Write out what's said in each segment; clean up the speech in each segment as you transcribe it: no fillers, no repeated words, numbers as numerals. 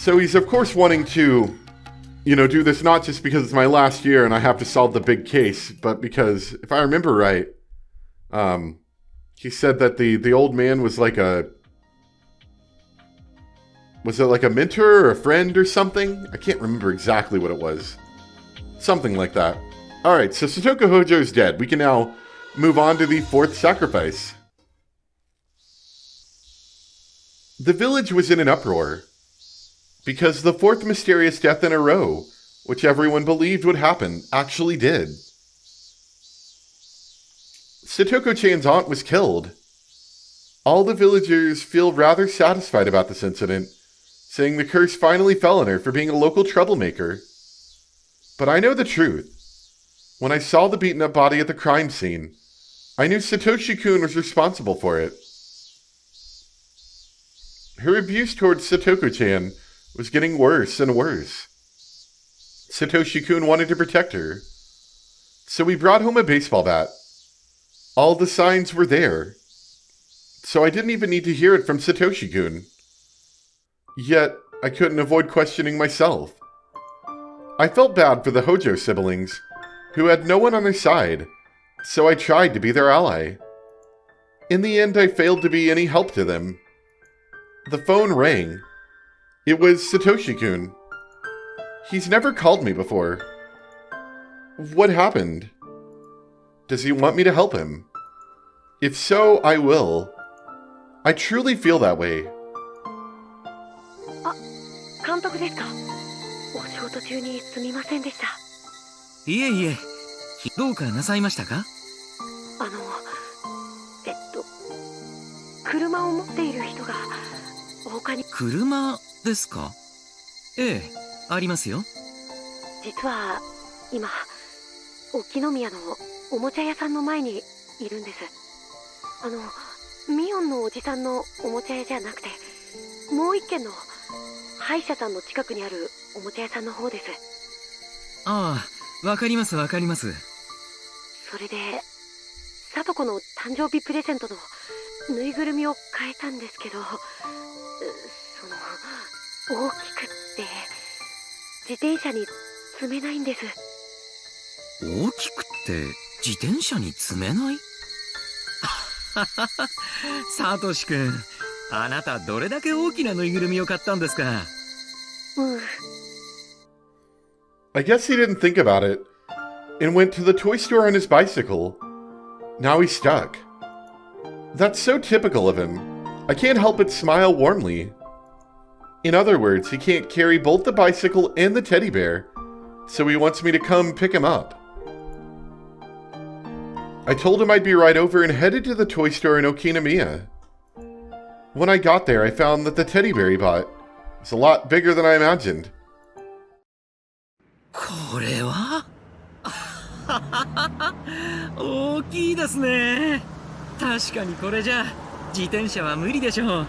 So he's of course wanting to, do this not just because it's my last year and I have to solve the big case, but because, if I remember right, he said that the old man was like was it like a mentor or a friend or something? I can't remember exactly what it was. Something like that. Alright, so Satoko Hojo is dead. We can now move on to the fourth sacrifice. The village was in an uproar, because the fourth mysterious death in a row, which everyone believed would happen, actually did. Satoko-chan's aunt was killed. All the villagers feel rather satisfied about this incident, saying the curse finally fell on her for being a local troublemaker. But I know the truth. When I saw the beaten-up body at the crime scene, I knew Satoshi-kun was responsible for it. Her abuse towards Satoko-chan was getting worse and worse. Satoshi-kun wanted to protect her, so we brought home a baseball bat. All the signs were there, so I didn't even need to hear it from Satoshi-kun. Yet, I couldn't avoid questioning myself. I felt bad for the Hojo siblings, who had no one on their side, so I tried to be their ally. In the end, I failed to be any help to them. The phone rang. It was Satoshi-kun. He's never called me before. What happened? Does he want me to help him? If so, I will. I truly feel that way. 監督ですか？お仕事中にすみませんでした。いえいえ、どうかなさいましたか？車を持っている人が他に。車ですか？ええ、ありますよ。実は今、沖宮のおもちゃ屋さんの前にいるんです。ミオンのおじさんのおもちゃ屋じゃなくて、もう一軒の歯医者さんの近くにあるおもちゃ屋さんの方です。ああ、わかりますわかります。それで、さとこの誕生日プレゼントのぬいぐるみを変えたんですけど、大きくって自転車に積めないんです。大きくって自転車に積めない？サトシ君、あなたどれだけ大きなぬいぐるみを買ったんですか？I guess he didn't think about it, and went to the toy store on his bicycle. Now he's stuck. That's so typical of him. I can't help but smile warmly. In other words, he can't carry both the bicycle and the teddy bear, so he wants me to come pick him up. I told him I'd be right over and headed to the toy store in Okinomiya. When I got there, I found that the teddy bear he bought was a lot bigger than I imagined. これは大きいですね。確かにこれじゃ自転車は無理でしょう。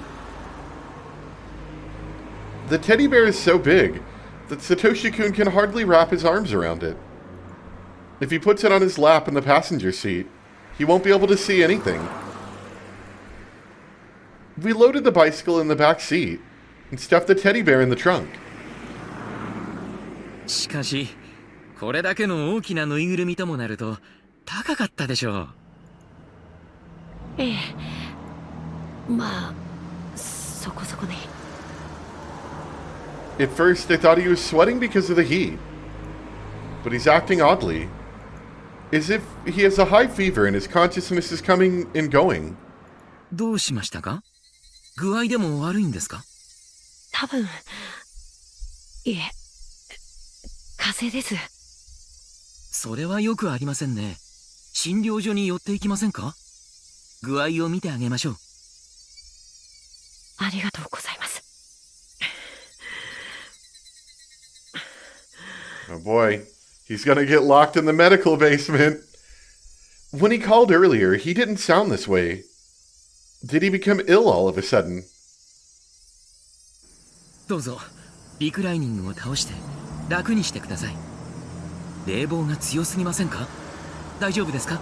The teddy bear is so big that Satoshi-kun can hardly wrap his arms around it. If he puts it on his lap in the passenger seat, he won't be able to see anything. We loaded the bicycle in the back seat and stuffed the teddy bear in the trunk. しかし、これだけの大きなぬいぐるみともなると高かったでしょう。ええ、まあ、そこそこね。At first, I thought he was sweating because of the heat, but he's acting oddly, as if he has a high fever and his consciousness is coming and going. どうしましたか？具合でも悪いんですか？多分、いえ、風邪です。それはよくありませんね。診療所に寄っていきませんか？具合を見てあげましょう。ありがとうございます。Oh boy, he's gonna get locked in the medical basement. When he called earlier, he didn't sound this way. Did he become ill all of a sudden? どうぞ、リクライニングを倒して楽にしてください。冷房が強すぎませんか？大丈夫ですか？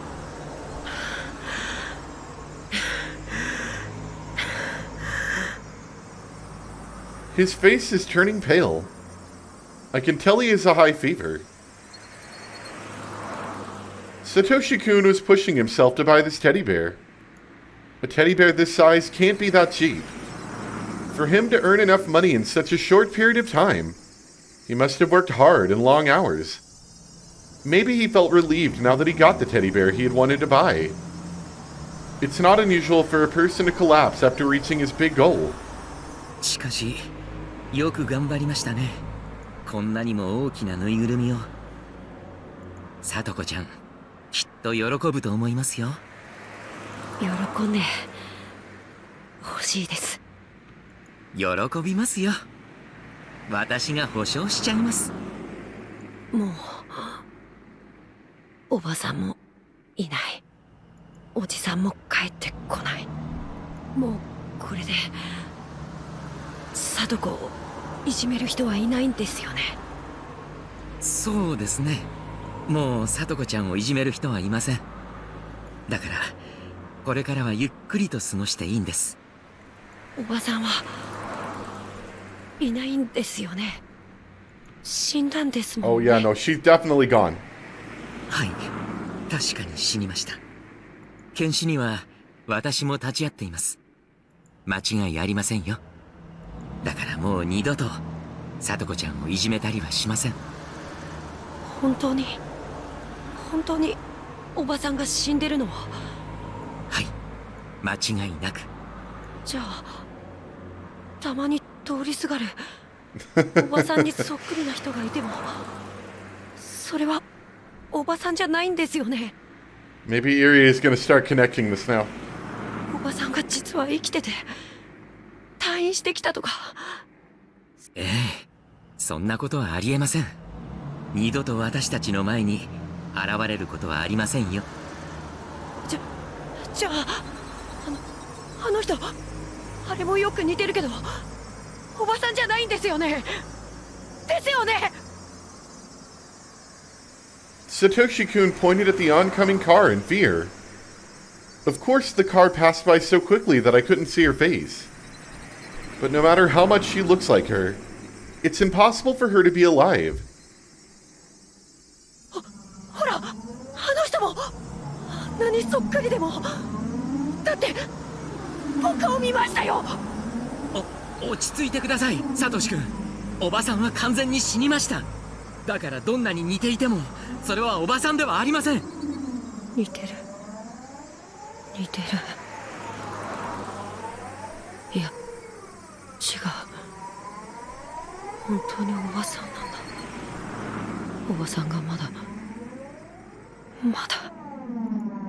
His face is turning pale. I can tell he has a high fever. Satoshi-kun was pushing himself to buy this teddy bear. A teddy bear this size can't be that cheap. For him to earn enough money in such a short period of time, he must have worked hard and long hours. Maybe he felt relieved now that he got the teddy bear he had wanted to buy. It's not unusual for a person to collapse after reaching his big goal. しかし、よく頑張りましたね。こんなにも大きなぬいぐるみを。さとこちゃん、きっと喜ぶと思いますよ。喜んで欲しいです。喜びますよ。私が保証しちゃいます。もうおばさんもいない。おじさんも帰ってこない。もうこれで貞子をいじめる人はいないんですよね。そうですね。もうさとこちゃんをいじめる人はいません。だからこれからはゆっくりと過ごしていいんです。おばさんはいないんですよね。死んだんですもんね。Oh yeah, no, she's definitely gone. はい、確かに死にました。検視には私も立ち会っています。間違いありませんよ。だからもう二度とさとこちゃんをいじめたりはしません。本当におばさんが死んでるのは？はい、間違いなく。じゃあたまに通りすがるおばさんにそっくりな人がいてもそれはおばさんじゃないんですよね。 Maybe Erie is gonna start connecting this now. おばさんが実は生きてて退院してきたとか。ええ、そんなことはありえません。二度と私たちの前に現れることはありませんよ。じゃああの人あれもよく似てるけどおばさんじゃないんですよね。ですよね。 Satoshi-kun pointed at the oncoming car in fear. Of course, the car passed by so quickly that I couldn't see her face. But no matter how much she looks like her, it's impossible for her to be alive. ほらあの人もあんなにそっくりでもだって僕を見ましたよ。落ち着いてください、サトシ君。おばさんは完全に死にました。だからどんなに似ていてもそれはおばさんではありません。似てるいや違う、本当におばさんなんだ。おばさんがまだ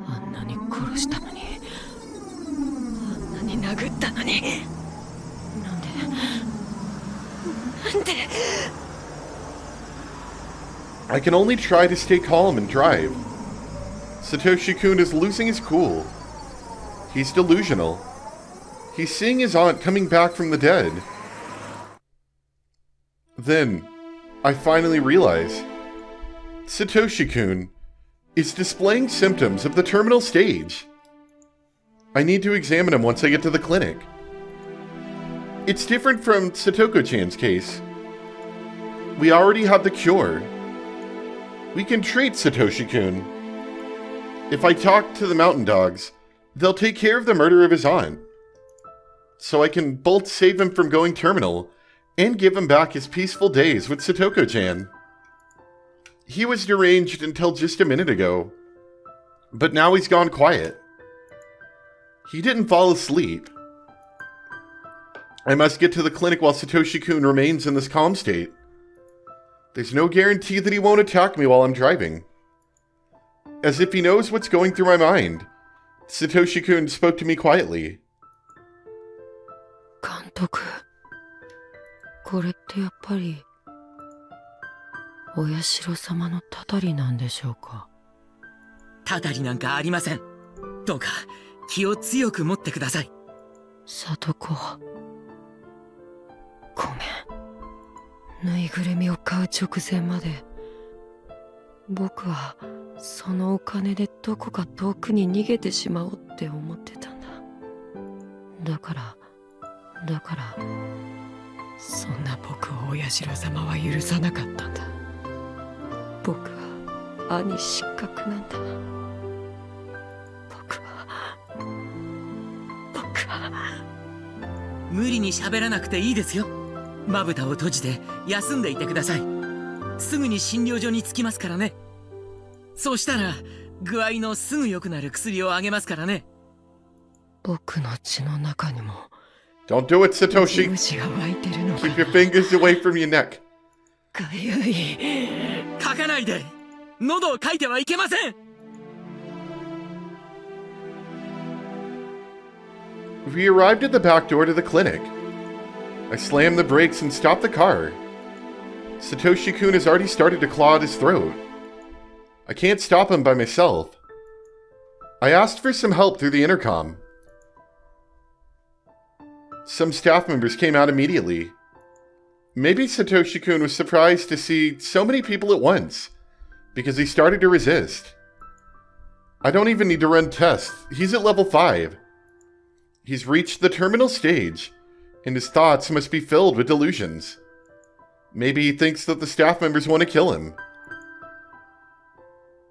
あんなに殺したのにあんなに殴ったのになんで I can only try to stay calm and drive. Satoshi-kun is losing his cool. He's delusional. He's seeing his aunt coming back from the dead. Then, I finally realize Satoshi-kun is displaying symptoms of the terminal stage. I need to examine him once I get to the clinic. It's different from Satoko-chan's case. We already have the cure. We can treat Satoshi-kun. If I talk to the mountain dogs, they'll take care of the murder of his aunt. So I can both save him from going terminal and give him back his peaceful days with Satoko-chan. He was deranged until just a minute ago, but now he's gone quiet. He didn't fall asleep. I must get to the clinic while Satoshi-kun remains in this calm state. There's no guarantee that he won't attack me while I'm driving. As if he knows what's going through my mind, Satoshi-kun spoke to me quietly. 監督、これってやっぱりお社様のたたりなんでしょうか。たたりなんかありません。どうか気を強く持ってください。里子、ごめん。ぬいぐるみを買う直前まで僕はそのお金でどこか遠くに逃げてしまおうって思ってたんだ。だからそんな僕をお社様は許さなかったんだ。僕は兄失格なんだ。僕は無理に喋らなくていいですよ。まぶたを閉じて休んでいてください。すぐに診療所に着きますからね。そうしたら具合のすぐ良くなる薬をあげますからね。僕の血の中にも Don't do it, Satoshi. 虫が湧いてるのか Keep your fingers away from your neck. かゆい。書かないで。喉をかいてはいけません。We arrived at the back door to the clinic. I slammed the brakes and stopped the car. Satoshi-kun has already started to claw at his throat. I can't stop him by myself. I asked for some help through the intercom. Some staff members came out immediately. Maybe Satoshi-kun was surprised to see so many people at once, because he started to resist. I don't even need to run tests. He's at level 5. He's reached the terminal stage, and his thoughts must be filled with delusions. Maybe he thinks that the staff members want to kill him.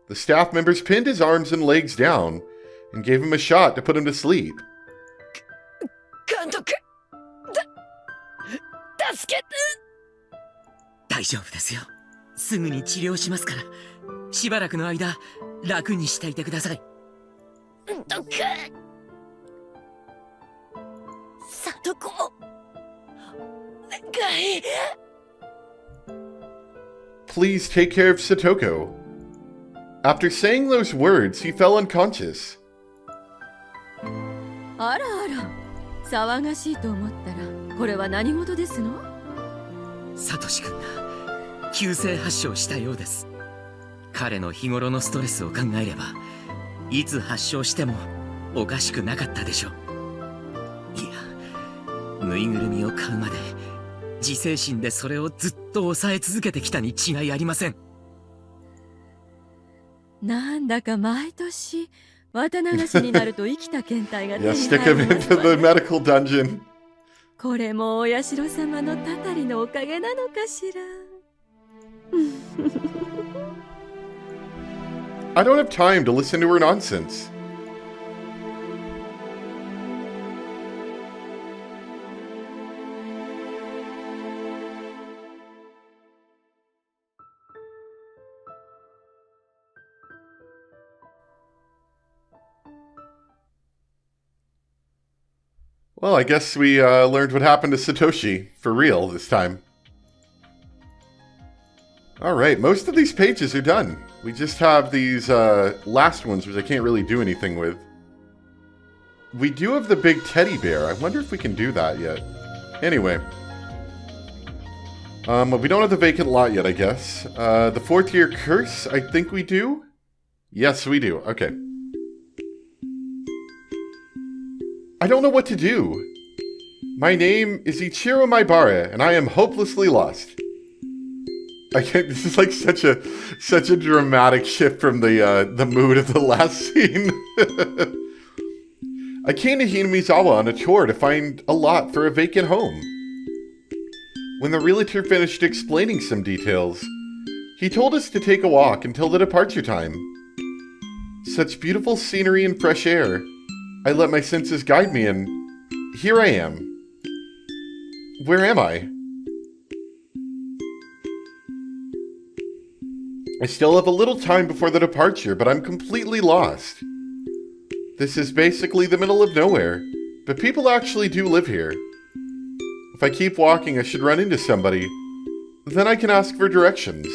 The staff members pinned his arms and legs down and gave him a shot to put him to sleep. 監督、助けて。大丈夫ですよ。すぐに治療しますから。しばらくの間、楽にしていてください。どっか。里子。願い。Please take care of Satoko. After saying those words, he fell unconscious. あらあら、騒がしいと思ったら、これは何事ですの？サトシ君が急性発症したようです。彼の日頃のストレスを考えれば、いつ発症してもおかしくなかったでしょう。いや、ぬいぐるみを買うまで自制心でそれをずっと抑え続けてきたに違いありません。なんだか毎年綿流しになると生きた検体が手 Yeah, に stick 入 him ります into わ the ね。 medical dungeon. これもお社様のたたりのおかげなのかしら。I don't have time to listen to her nonsense. Well, I guess we learned what happened to Satoshi for real this time. Alright, most of these pages are done. We just have these last ones, which I can't really do anything with. We do have the big teddy bear. I wonder if we can do that yet. Anyway. We don't have the vacant lot yet, I guess. The 4th year curse, I think we do? Yes, we do. Okay. I don't know what to do. My name is Ichiro Maibara, and I am hopelessly lost. I can't, this is like such a dramatic shift from the mood of the last scene. I came to Hinamizawa on a tour to find a lot for a vacant home. When the realtor finished explaining some details, he told us to take a walk until the departure time. Such beautiful scenery and fresh air. I let my senses guide me, and here I am. Where am I? I still have a little time before the departure, but I'm completely lost. This is basically the middle of nowhere, but people actually do live here. If I keep walking, I should run into somebody. Then I can ask for directions.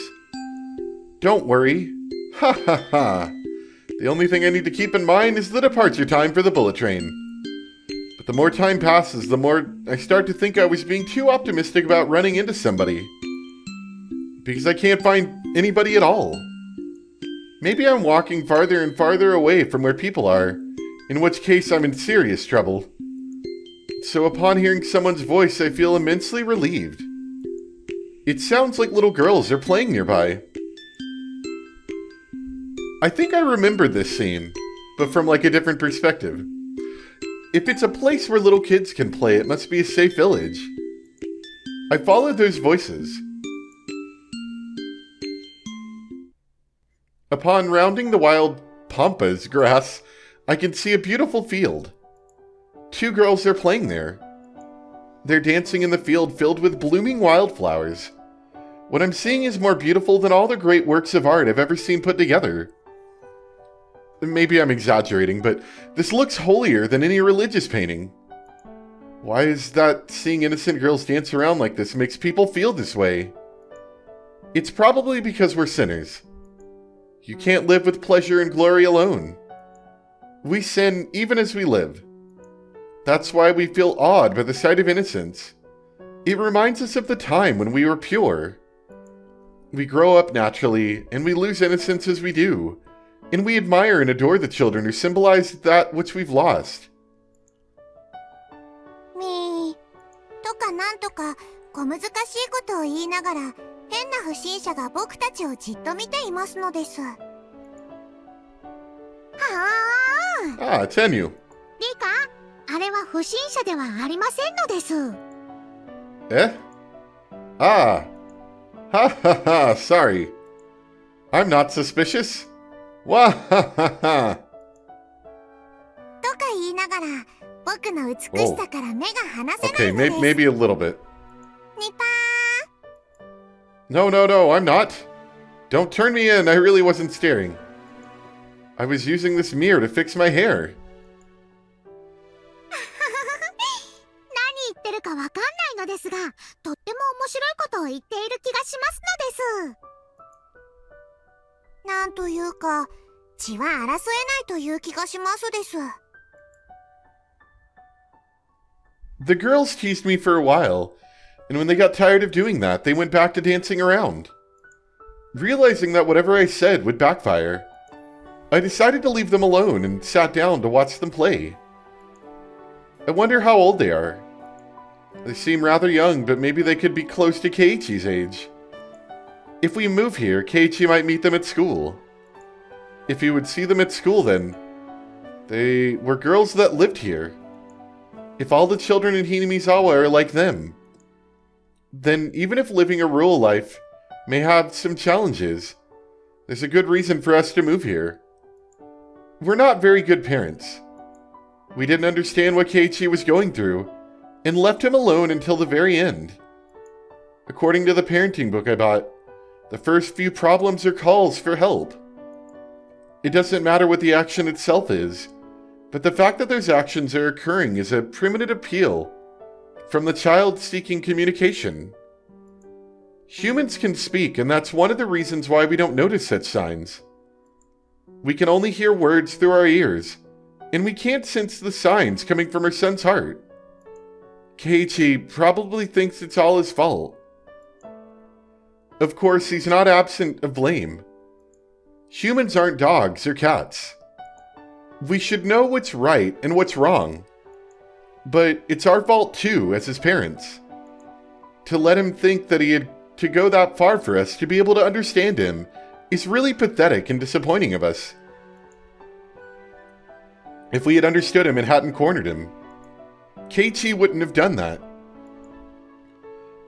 Don't worry. Ha ha ha. The only thing I need to keep in mind is the departure time for the bullet train. But the more time passes, the more I start to think I was being too optimistic about running into somebody. Because I can't find anybody at all. Maybe I'm walking farther and farther away from where people are, in which case I'm in serious trouble. So upon hearing someone's voice, I feel immensely relieved. It sounds like little girls are playing nearby. I think I remember this scene, but from like a different perspective. If it's a place where little kids can play, it must be a safe village. I followed those voices. Upon rounding the wild pampas grass, I can see a beautiful field. 2 girls are playing there. They're dancing in the field filled with blooming wildflowers. What I'm seeing is more beautiful than all the great works of art I've ever seen put together. Maybe I'm exaggerating, but this looks holier than any religious painting. Why is that seeing innocent girls dance around like this makes people feel this way? It's probably because we're sinners. You can't live with pleasure and glory alone. We sin even as we live. That's why we feel awed by the sight of innocence. It reminds us of the time when we were pure. We grow up naturally, and we lose innocence as we do, and we admire and adore the children who symbolize that which we've lost. みーとかなんとか小難しいことを言いながら変な不審者が僕たちをじっと見ていますのです。はあ。Ah, Tenyu. リカ、あれは不審者ではありませんのです。Eh? Ah. Ha ha ha, sorry. I'm not suspicious. Wah ha ha ha. とか言いながら僕の美しさから目が離せな Okay, いのです。maybe a little bit. ニパ No, I'm not. Don't turn me in, I really wasn't staring. I was using this mirror to fix my hair. ー。何言ってるかわかんないのですが、とっても面白いことを言っている気がしますのです。なんというか、血は争えないという気がしますです。The girls teased me for a while, and when they got tired of doing that, they went back to dancing around. Realizing that whatever I said would backfire, I decided to leave them alone and sat down to watch them play. I wonder how old they are. They seem rather young, but maybe they could be close to Keiichi's age. If we move here, Keiichi might meet them at school. If he would see them at school then, they were girls that lived here. If all the children in Hinamizawa are like them, then even if living a rural life may have some challenges, there's a good reason for us to move here. We're not very good parents. We didn't understand what Keiichi was going through, and left him alone until the very end. According to the parenting book I bought, the first few problems are calls for help. It doesn't matter what the action itself is, but the fact that those actions are occurring is a primitive appeal from the child seeking communication. Humans can speak, and that's one of the reasons why we don't notice such signs. We can only hear words through our ears, and we can't sense the signs coming from our son's heart. Keiichi probably thinks it's all his fault. Of course, he's not absent of blame. Humans aren't dogs or cats. We should know what's right and what's wrong. But it's our fault too, as his parents. To let him think that he had to go that far for us to be able to understand him is really pathetic and disappointing of us. If we had understood him and hadn't cornered him, Keiichi wouldn't have done that.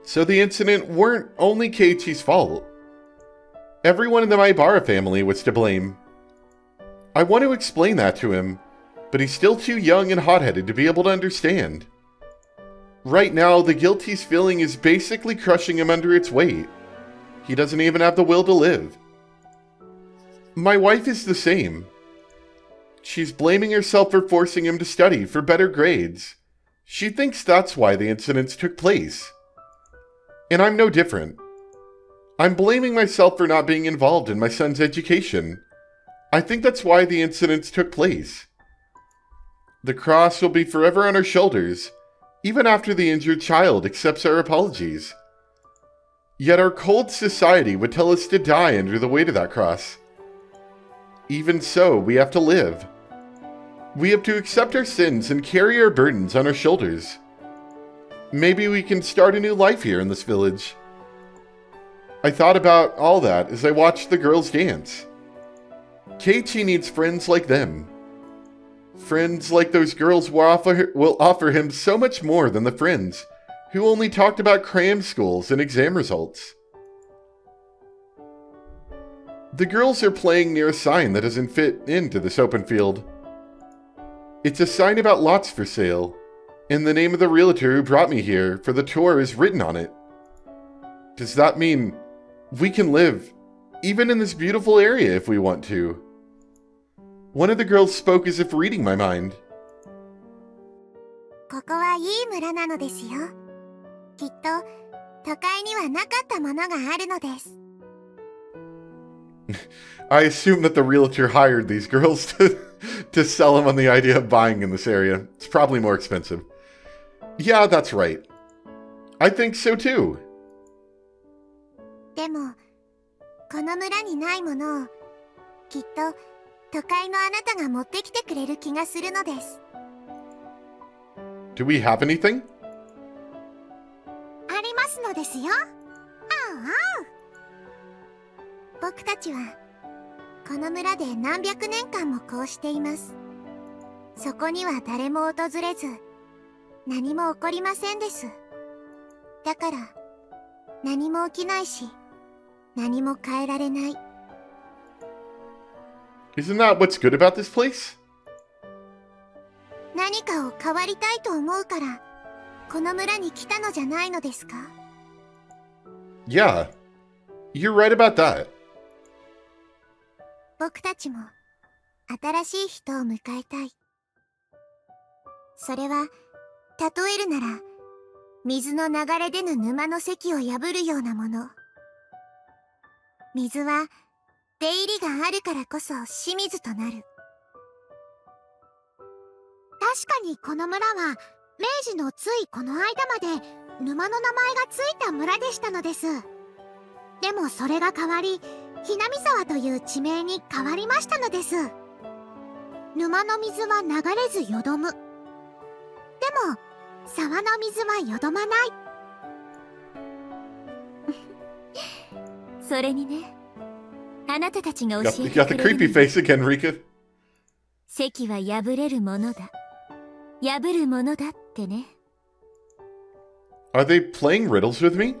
So the incident weren't only Keiichi's fault. Everyone in the Maibara family was to blame. I want to explain that to him, but he's still too young and hot-headed to be able to understand. Right now, the guilt he's feeling is basically crushing him under its weight. He doesn't even have the will to live. My wife is the same. She's blaming herself for forcing him to study for better grades. She thinks that's why the incidents took place. And I'm no different. I'm blaming myself for not being involved in my son's education. I think that's why the incidents took place. The cross will be forever on our shoulders, even after the injured child accepts our apologies. Yet our cold society would tell us to die under the weight of that cross. Even so, we have to live. We have to accept our sins and carry our burdens on our shoulders. Maybe we can start a new life here in this village. I thought about all that as I watched the girls dance. Keiichi needs friends like them. Friends like those girls will offer him so much more than the friends who only talked about cram schools and exam results. The girls are playing near a sign that doesn't fit into this open field. It's a sign about lots for sale, and the name of the realtor who brought me here for the tour is written on it. Does that mean we can live even in this beautiful area if we want to? One of the girls spoke as if reading my mind. ここはいい村なのですよ。きっと都会にはなかったものがあるのです。I assume that the realtor hired these girls to sell him on the idea of buying in this area. It's probably more expensive. Yeah, that's right. I think so too. でも、この村にないものをきっと都会のあなたが持ってきてくれる気がするのです。Do we have anything? ありますのですよ。僕たちはこの村で何百年間もこうしています。そこには誰も訪れず、何も起こりませんです。だから何も起きないし、何も変えられない。Isn't that what's good about this place? 何かを変わりたいと思うからこの村に来たのじゃないのですか？ Yeah, you're right about that. 僕たちも新しい人を迎えたい。それは例えるなら水の流れ出ぬ沼の堰を破るようなもの。水は出入りがあるからこそ清水となる。確かにこの村は明治のついこの間まで沼の名前がついた村でしたのです。でもそれが変わり、ひなみ沢という地名に変わりましたのです。沼の水は流れずよどむ。でも沢の水はよどまない。それにね、あなたたちが You 教 got, え you て got く the れる creepy face again, Rika. 堰は破れるものだ。破るものだってね。Are they playing riddles with me?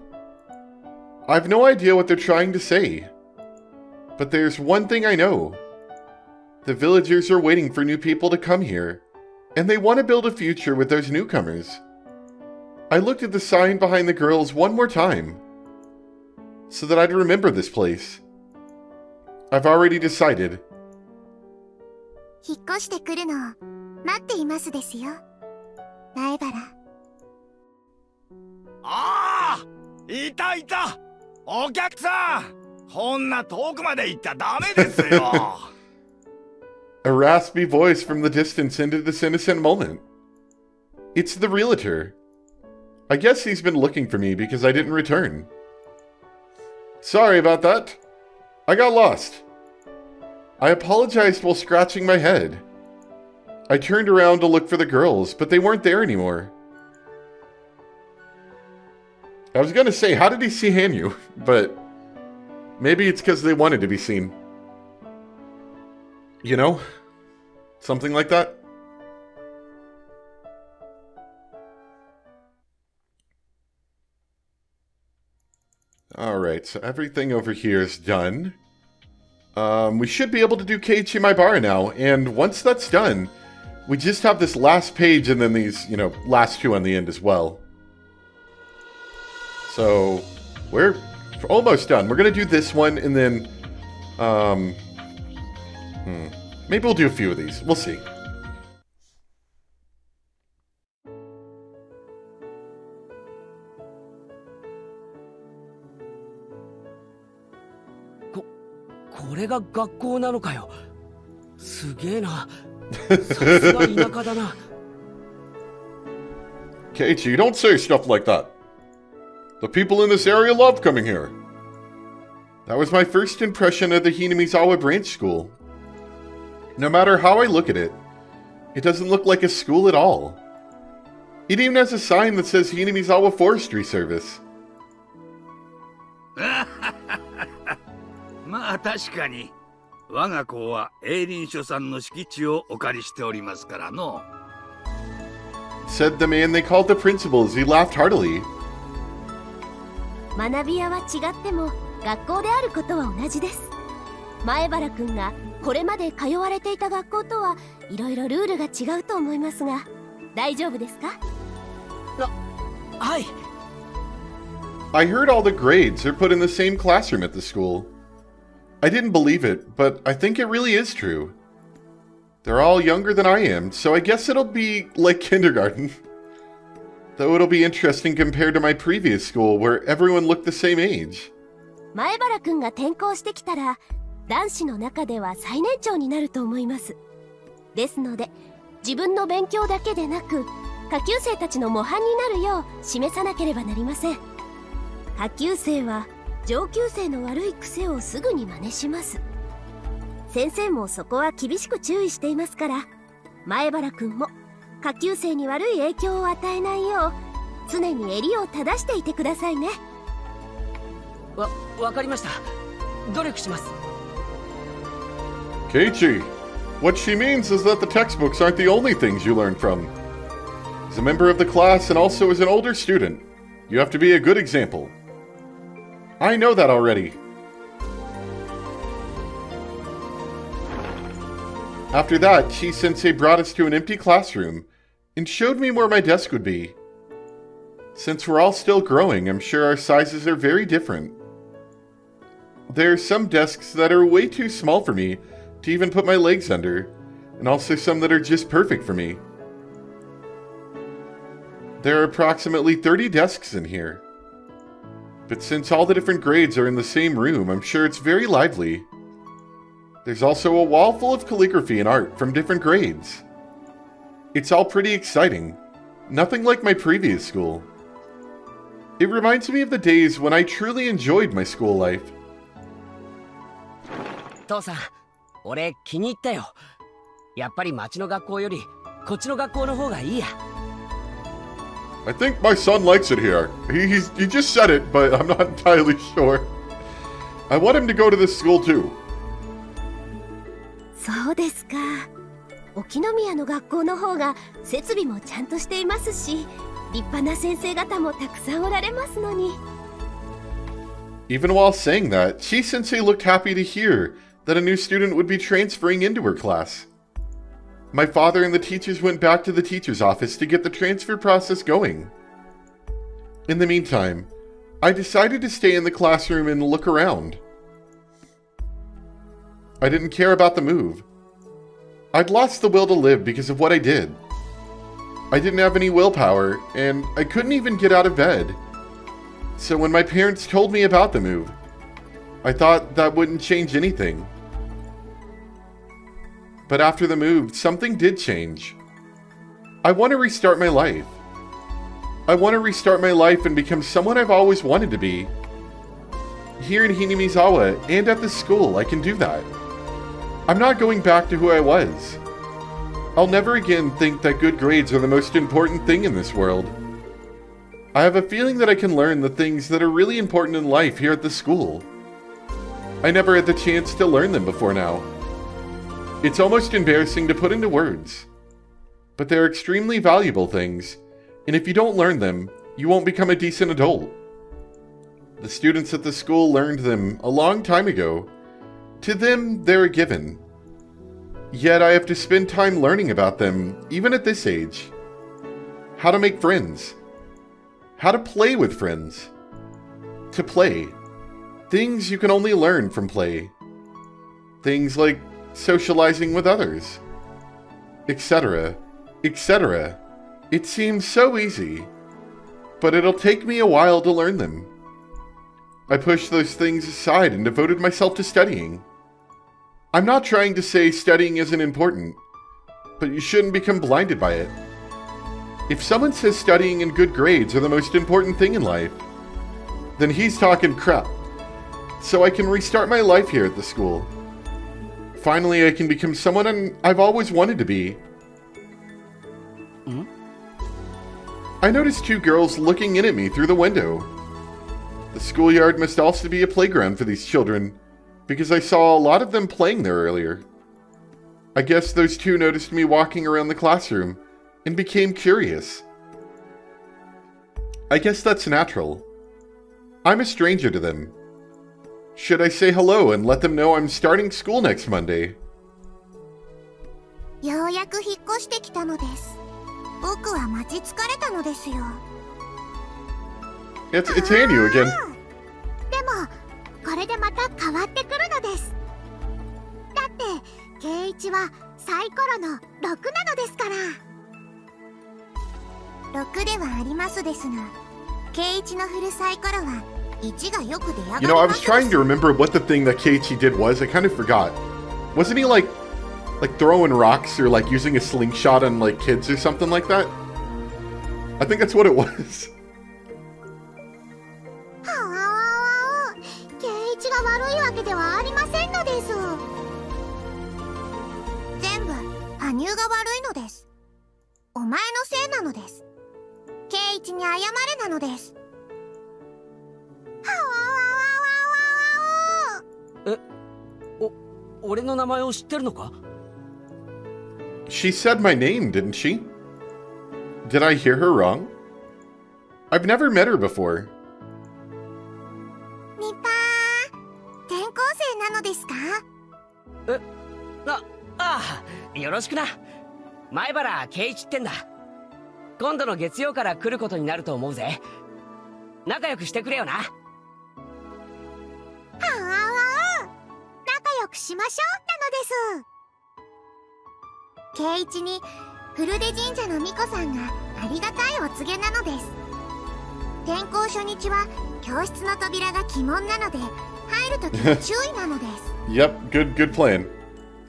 I have no idea what they're trying to say. But there's one thing I know. The villagers are waiting for new people to come here, and they want to build a future with those newcomers. I looked at the sign behind the girls one more time, so that I'd remember this place. I've already decided. 引っ越してくるのを待っていますですよ、苗原。ああ、いたいた、お客さん。こんな遠くまで行っちゃダメですよ。A raspy voice from the distance ended this innocent moment. It's the realtor. I guess he's been looking for me because I didn't return. Sorry about that. I got lost. I apologized while scratching my head. I turned around to look for the girls, but they weren't there anymore. I was gonna say, how did he see Hanyu? But maybe it's because they wanted to be seen. You know? Something like that? Alright, so everything over here is done. We should be able to do Keiichi Maibara now, and once that's done, we just have this last page and then these, last two on the end as well. So, we're almost done. We're going to do this one, and then, maybe we'll do a few of these. We'll see. This is the schoolなのかよ。すげえな。さすが田舎だな。Keiichi, you don't say stuff like that. The people in this area love coming here. That was my first impression of the Hinamizawa branch school. No matter how I look at it, it doesn't look like a school at all. It even has a sign that says Hinamizawa Forestry Service. まあ確かに我が校は営林署さんの敷地をお借りしておりますからの。said the man they called the principal as he laughed heartily. 学び屋は違っても学校であることは同じです。前原くんがこれまで通われていた学校とはいろいろルールが違うと思いますが、大丈夫ですか？はい。 I heard all the grades are put in the same classroom at the school. I didn't believe it, but I think it really is true. They're all younger than I am, so I guess it'll be like kindergarten. Though it'll be interesting compared to my previous school where everyone looked the same age. 前原くんが転校してきたら男子の中では最年長になると思います。ですので自分の勉強だけでなく下級生たちの模範になるよう示さなければなりません。下級生は上級生の悪い癖をすぐに真似します。先生もそこは厳しく注意していますから、前原くんも下級生に悪い影響を与えないよう常に襟を正していてくださいね。わかりました。努力します。 Keiichi, what she means is that the textbooks aren't the only things you learn from. As a member of the class and also as an older student, you have to be a good example. I know that already. After that, Chi-sensei brought us to an empty classroom and showed me where my desk would be. Since we're all still growing, I'm sure our sizes are very different. There are some desks that are way too small for me to even put my legs under, and also some that are just perfect for me. There are approximately 30 desks in here. But since all the different grades are in the same room, I'm sure it's very lively. There's also a wall full of calligraphy and art from different grades. It's all pretty exciting. Nothing like my previous school. It reminds me of the days when I truly enjoyed my school life. 父さん、俺気に入ったよ。やっぱり町の学校よりこっちの学校の方がいいや。I think my son likes it here. He just said it, but I'm not entirely sure. I want him to go to this school too. そうですか。沖宮の学校の方が設備もちゃんとしていますし、立派な先生方もたくさんおられますのに。Even while saying that, Chi-sensei looked happy to hear that a new student would be transferring into her class. My father and the teachers went back to the teacher's office to get the transfer process going. In the meantime, I decided to stay in the classroom and look around. I didn't care about the move. I'd lost the will to live because of what I did. I didn't have any willpower, and I couldn't even get out of bed. So when my parents told me about the move, I thought that wouldn't change anything. But after the move, something did change. I want to restart my life. I want to restart my life and become someone I've always wanted to be. Here in Hinamizawa and at this school, I can do that. I'm not going back to who I was. I'll never again think that good grades are the most important thing in this world. I have a feeling that I can learn the things that are really important in life here at the school. I never had the chance to learn them before now. It's almost embarrassing to put into words. But they're extremely valuable things, and if you don't learn them, you won't become a decent adult. The students at the school learned them a long time ago. To them, they're a given. Yet I have to spend time learning about them, even at this age. How to make friends. How to play with friends. To play. Things you can only learn from play. Things like socializing with others. Etc. Etc. It seems so easy. But it'll take me a while to learn them. I pushed those things aside and devoted myself to studying. I'm not trying to say studying isn't important, but you shouldn't become blinded by it. If someone says studying and good grades are the most important thing in life, then he's talking crap. So I can restart my life here at the school. Finally, I can become someone I've always wanted to be. I noticed two girls looking in at me through the window. The schoolyard must also be a playground for these children, because I saw a lot of them playing there earlier. I guess those two noticed me walking around the classroom, and became curious. I guess that's natural. I'm a stranger to them. Should I say hello and let them know I'm starting school next Monday? ようやく引っ越してきたのです。僕は待ち疲れたのですよ。It's Hanyu again. でも、これでまた変わってくるのです。だって、圭一はサイコロの6なのですから。6ではありますですが、圭一の振るサイコロは1がよく出上がります。You know, I was trying to remember what the thing that Keiichi did was. I kind of forgot. Wasn't he like throwing rocks or like using a slingshot on like kids or something like that? I think that's what it was. 圭一が悪いわけではありませんのです。全部羽生が悪いのです。お前のせいなのです。圭一に謝れなのです。俺の名前を知ってるのか？ She said my name, didn't she? Did I hear her wrong? I've never met her before. ミパー、転校生なのですか？ああ、よろしくな。前原圭一ってんだ。今度の月曜から来ることになると思うぜ。仲良くしてくれよな。仲良くしましょうなのです。圭一に古出神社の巫女さんがありがたいお告げなのです。転校初日は教室の扉が鬼門なので入るときは注意なのです。Yep, good plan.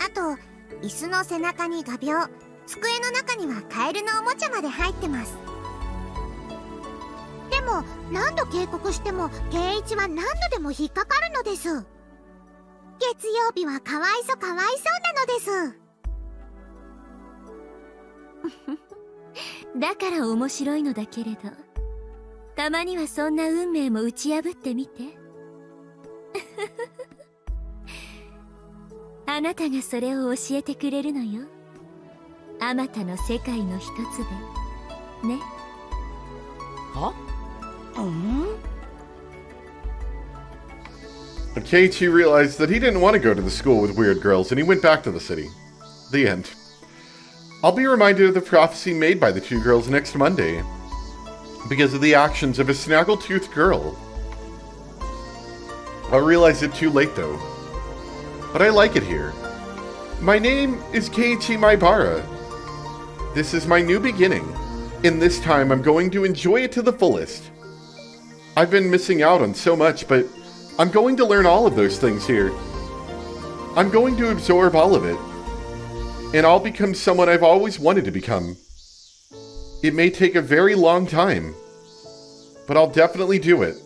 あと、椅子の背中に画鋲、机の中にはカエルのおもちゃまで入ってます。でも何度警告しても圭一は何度でも引っかかるのです。月曜日はかわいそうなのです。だから面白いのだけれど、たまにはそんな運命も打ち破ってみて。あなたがそれを教えてくれるのよ。あまたの世界の一つでね。は？Keiichi realized that he didn't want to go to the school with weird girls, and he went back to the city. The end. I'll be reminded of the prophecy made by the two girls next Monday, because of the actions of a snaggle-toothed girl. I'll realize it too late, though. But I like it here. My name is Keiichi Maibara. This is my new beginning, and this time I'm going to enjoy it to the fullest. I've been missing out on so much, but I'm going to learn all of those things here. I'm going to absorb all of it, and I'll become someone I've always wanted to become. It may take a very long time, but I'll definitely do it.